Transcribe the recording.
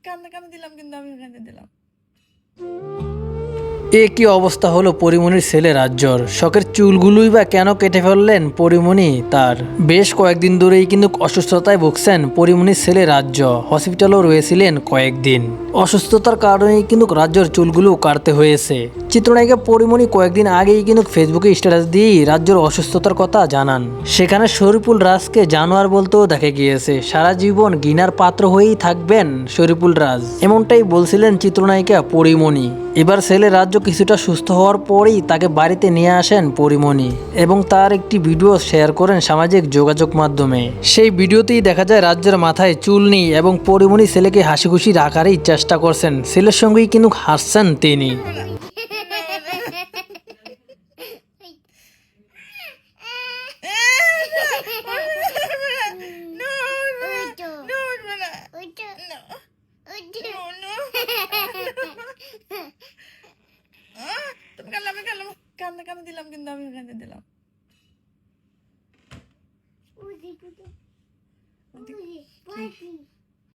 কান্না দিলাম কিন্তু আমি কাঁদে দিলাম। এ কি অবস্থা হলো পরিমণির ছেলে রাজ্যর? শখের চুলগুলোই বা কেন কেটে ফেললেন পরিমণি তার? বেশ কয়েকদিন ধরেই কিন্তু অসুস্থতায় ভুগছেন পরিমণির ছেলে রাজ্য। হসপিটালও রয়েছিলেন কয়েকদিন। অসুস্থতার কারণেই কিন্তু রাজ্যর চুলগুলো কাটতে হয়েছে। চিত্রনায়িকা পরিমণি কয়েকদিন আগেই কিন্তু ফেসবুকে স্ট্যাটাস দিয়েই রাজ্যর অসুস্থতার কথা জানান। সেখানে শরীফুল রাজকে জানোয়ার বলতেও দেখা গিয়েছে। সারা জীবন ঘৃণার পাত্র হয়েই থাকবেন শরীফুল রাজ, এমনটাই বলছিলেন চিত্রনায়িকা পরিমণি। এবার ছেলে রাজ্য কিছুটা সুস্থ হওয়ার পরেই তাকে বাড়িতে নিয়ে আসেন পরিমণি এবং তার একটি ভিডিও শেয়ার করেন সামাজিক যোগাযোগ মাধ্যমে। সেই ভিডিওতেই দেখা যায় রাজ্যের মাথায় চুল নেই এবং পরিমণি ছেলেকে হাসি খুশি রাখারই চেষ্টা করছেন। ছেলের সঙ্গেই কিন্তু হাসছেন তিনি। কান্না দিলাম কিন্তু আমি কাঁদে দিলাম।